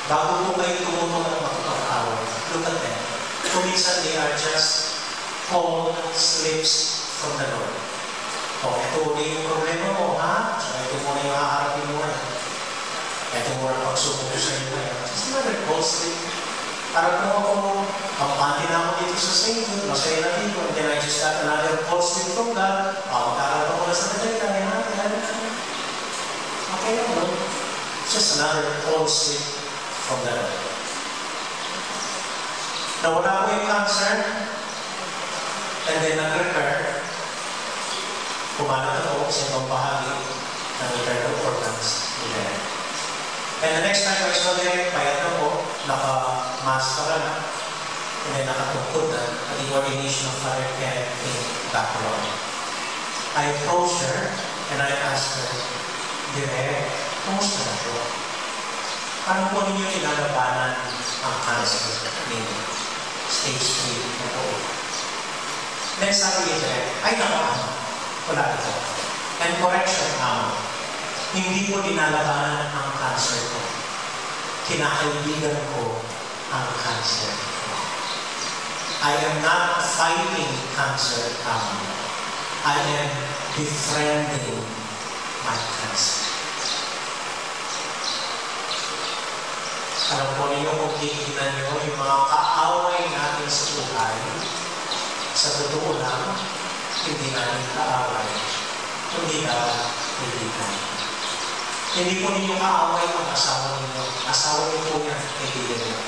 Bago po kayo tumuto ng makapag-away, look at them. Kuminsan they are just cold slips from the Lord. O, ito na yung problema mo, ha? So, ito muna yung haharapin mo ngayon. Ito muna pagsubok ko sa inyo ngayon. Just another cold slip. Para kung ako, kampante na ako dito sa St. Jude, masaya na dito, and then I just got another cold slip from God, magkakarap ako na sa kanya, okay lang, no? Just another cold slip from the Lord. Nawala ko yung cancer, and then nag-recur, kumalat ako sa ibang bahagi ng internal organs. And the next time I saw them, payat ako, naka-mask na, and then nakatungkod na, at the ordination of Father Ken in Bacolod. I approached her, and I asked her, Direk, kumusta na po? Paano po ninyo kinalabanan ang cancer ninyo? Stage 3 na po. Then sabi niya, Direk, ay nakaan, wala ito. And correction, hindi po dinalabanan ang cancer ko. Kinakaibigan ko ang cancer ko. I am not fighting cancer, I am befriending my cancer. Alam po ninyo kung titignan nyo yung mga kaaway natin sa buhay, sa totoo lang, hindi natin kaaway, kundi na kaibigan. Hindi po ninyo kaaway ang asawa ninyo. Asawa niyo po yan, kaibigan niyo.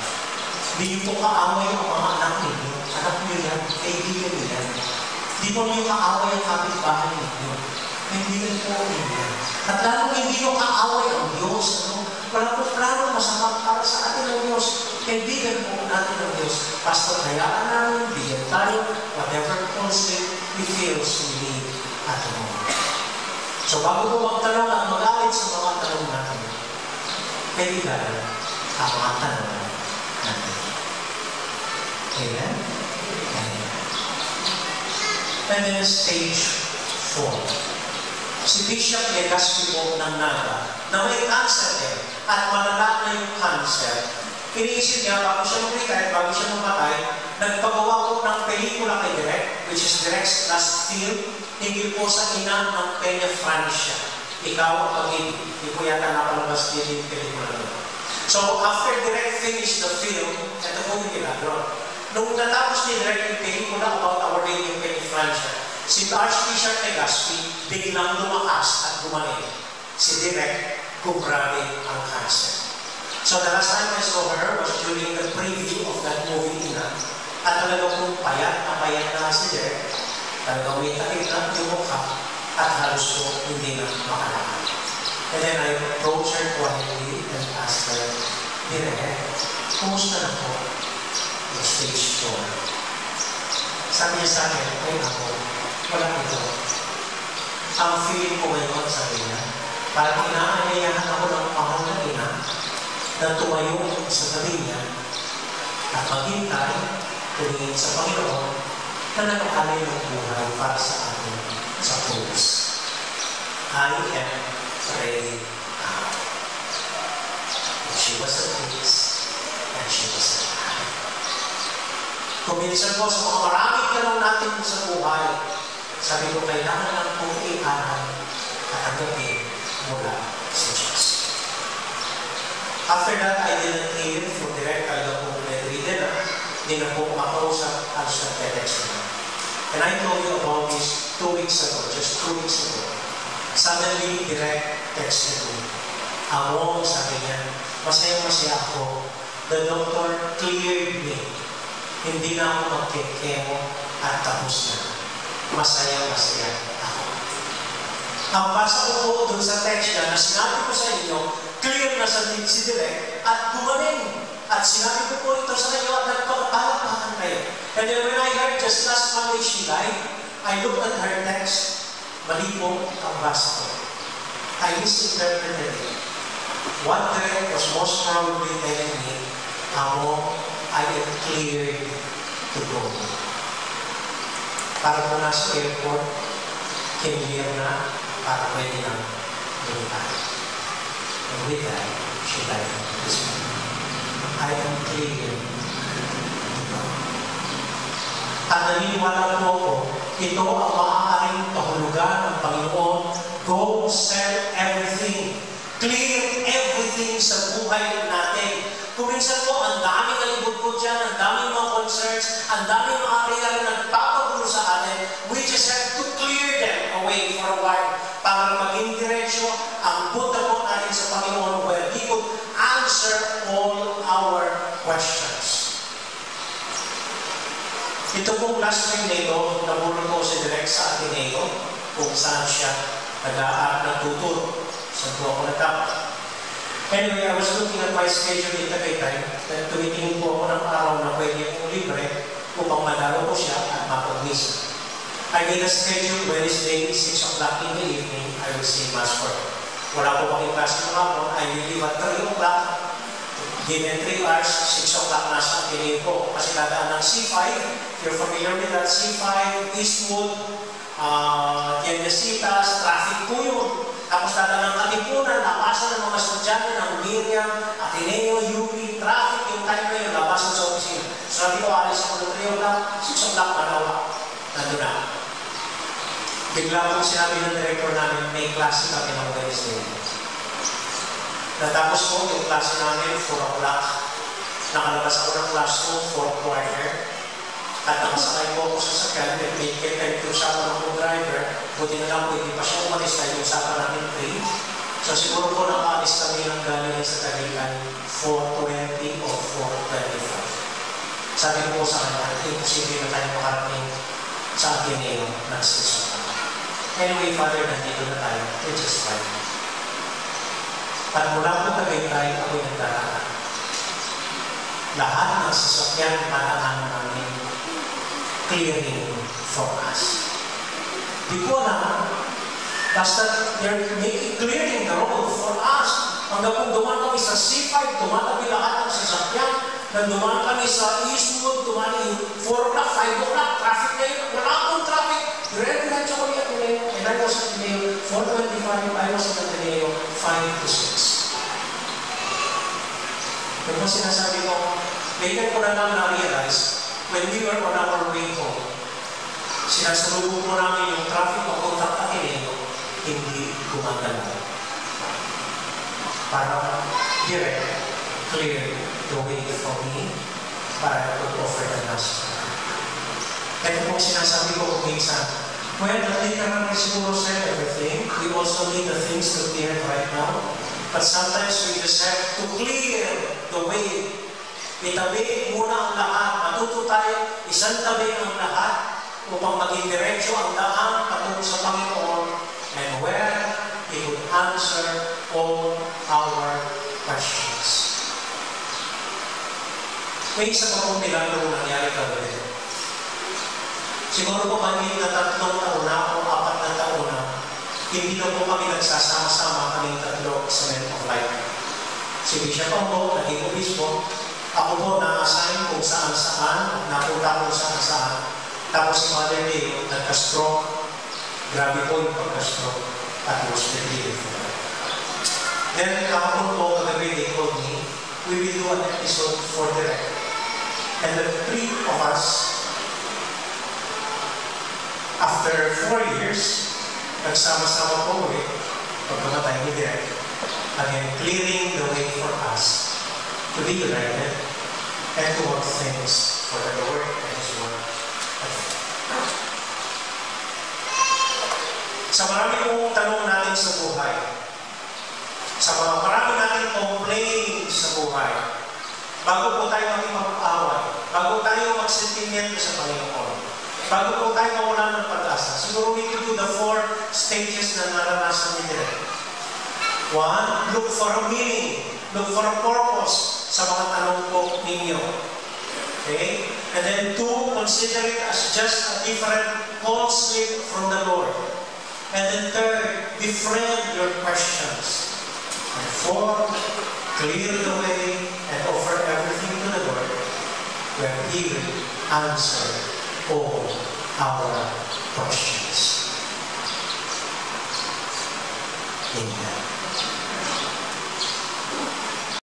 Hindi niyo po kaaway ang mga anak ninyo. Anak niyo yan, kaibigan niyo yan. Hindi po ninyo kaaway ang kapitbahay ninyo. Kaibigan po ninyo. At lalo hindi niyo kaaway ang Diyos. Wala po plano masama para sa atin ng Diyos. Kaibigan po natin ng Diyos. Basta hayaan namin, bigyan tayo, whatever conflict we feel we need at the moment. So bago po magtanong at mag-alit sa mga tanong natin, kaibigan ang mga tanong natin. Amen? Amen. And then stage 4. Si Bishop Legazpi po ng Naga, na may cancer din, at malala na yung cancer, iniisip niya, bago siya mag-retire, bago siya mamatay, nagpagawa po ng pelikula kay Direk, which is Direk's last film, hingil po sa ina ng Peña Francia. Ikaw ang pag-ibig. Hindi po yata napalabas din yung pelikula nito. So, after Direk finished the film, ito po yung ginagawa. Nung natapos ni Direk yung pelikula about Our Lady of Peña Francia, si Archbishop Legazpi biglang lumakas at gumaling. Si Direk, grabe ang cancer. So the last time I saw her was during the preview of that movie, Ina. At talaga pong payat na si Direk. Talaga may takip na yung mukha at halos po hindi na makalakad. And then I approached her quietly and asked her, Direk, kumusta na po? Yung stage 4. Sabi niya sa akin, ay ako, wala ito. Ang feeling ko ngayon, sabi niya, parang inaanyayahan ako ng mahal na ina na tumayo sa tabi niya at maghintay tumingin sa Panginoon na nag-alay ng buhay para sa atin sa krus. I am ready now. She was at peace and she was at peace. Kuminsan po sa mga maraming tanong natin sa buhay, sabi ko, kailangan lang po i-aral at agapin mula sa Diyos. After that, I didn't hear from Direk. Talaga po bedridden na. Hindi na po makausap at sa text na. And I told you about this 2 weeks ago, just 2 weeks ago. Suddenly, Direk texted me. Ako, sabi niya, masaya-masaya ako. The doctor cleared me. Hindi na ako magkikemo at tapos na. Masaya-masaya ako. Ang basa ko po dun sa text niya na sinabi ko sa inyo, clear na sa si Direk at gumaling. At sinabi ko po ito sa inyo at nagpapalakpakan kayo. And then when I heard just last Monday she died, I looked at her text, mali po ang basa ko. I misinterpreted it. What Direk was most probably telling me, I am cleared to go. Para po nasa airport, kinlear na para pwede nang lumipad. And with that, she died this morning. I am clear. At naniniwala po ako, ito ang maaaring kahulugan ng Panginoon. Go sell everything. Clear everything sa buhay natin. Kung minsan po, ang daming kalibot po dyan, ang daming mga concerns, ang daming mga area na nagpapagulo sa atin, we just have to clear them away for a while para maging diretsyo ang punta po natin sa Panginoon where He could answer all our questions. Ito pong last week nito, nabulong po si Direk sa Ateneo kung saan siya nagtuturo. Saan po ako nagtapos. Anyway, I was looking at my schedule in Tagaytay at tumitingin po ako ng araw na pwede akong libre upang madalo ko siya at mapag-misa. I made a schedule Wednesday, 6 o'clock in the evening, I will say Mass for it. Wala po akong klase ng hapon, I will leave at 3 o'clock, given 3 hours, 6 o'clock na sa atin po. Kasi dadaan ng C5, if you're familiar with that, C5, Eastwood, Tiendesitas, traffic po yun. Tapos dadaan ng Katipunan, labasan ng mga estudyante ng Miriam, Ateneo, UP, traffic yung time na yun, labasan sa opisina. So natin ko, alis ako ng 3 o'clock, 6 o'clock, manawa. Nandun na. Bigla po sinabi ng director namin, may klase kami ng Wednesday. Natapos po yung klase namin, 4 o'clock. Nakalabas ako ng classroom, 4 quarter. At nakasakay po ako sa sakyan, at may time to usapan ng driver, buti na lang po, hindi pa siya umalis na yung usapan namin 3. So siguro po nakaalis kami ng galing sa Tagaytay, 4:20 o 4:25. Sabi ko po sa kanya, imposible na tayo makarating sa Ateneo ng 6 o'clock. Anyway, Father, nandito na tayo, which is fine. At mula po Tagaytay, ako'y nagdaraan. Lahat ng sasakyan madaan namin clearing for us. Di ko alam, basta they're clearing the road for us. Hanggang kung dumaan kami sa C5, tumatabi lahat ng sasakyan. Nang dumaan kami sa Eastwood, dumaan 4 o'clock, 5 o'clock, traffic na yun. Wala akong traffic. Dire-diretso ko yung Ateneo. And I was at Ateneo, 4:25, I was at Ateneo, 5 to 6. Pero sinasabi ko, later ko na lang na-realize, when we were on our way home, sinasalubong mo namin yung traffic papunta sa Ateneo, hindi gumagalaw. Para direct, clear the way for me, para I could offer the Mass. Ito pong sinasabi ko kung minsan, well, hindi ka naman siguro sell everything. We also need the things to clear right now. But sometimes we just have to clear the way. Itabi muna ang lahat. Matuto tayo, isang tabi ang lahat upang maging diretsyo ang daan patungo sa Panginoon and where He would answer all our questions. May isa pa pong nilalaro nangyari kagabi. Siguro po maliit na 3 taon na o 4 na taon na, hindi na po kami nagsasama-sama kaming 3 sa Men of Life. Si Bishop po, naging obispo. Ako po na-assign kung saan-saan, napunta kung saan-saan. Tapos si Father Leo, nagka-stroke. Grabe po yung pagka-stroke. At was really difficult. Then, kahapon po, kagabi, they told me, we will do an episode for Direk. And the 3 of us, after 4 years, nagsama-sama po ulit, pagkamatay ni Direk, again, clearing the way for us to be united and to work things for the Lord and His Word. Sa marami pong tanong natin sa buhay, sa mga marami natin complain sa buhay, bago po tayo makipag-away, bago tayo magsentimento sa Panginoon, bago po tayo mawala ng pag-asa, siguro we could do the 4 stages na naranasan ni Direk. 1, look for a meaning, look for a purpose sa mga tanong po ninyo. Okay? And then 2, consider it as just a different call slip from the Lord. And then 3, befriend your questions. And 4, clear the way and offer everything to the Lord, where He will answer all our questions. Amen.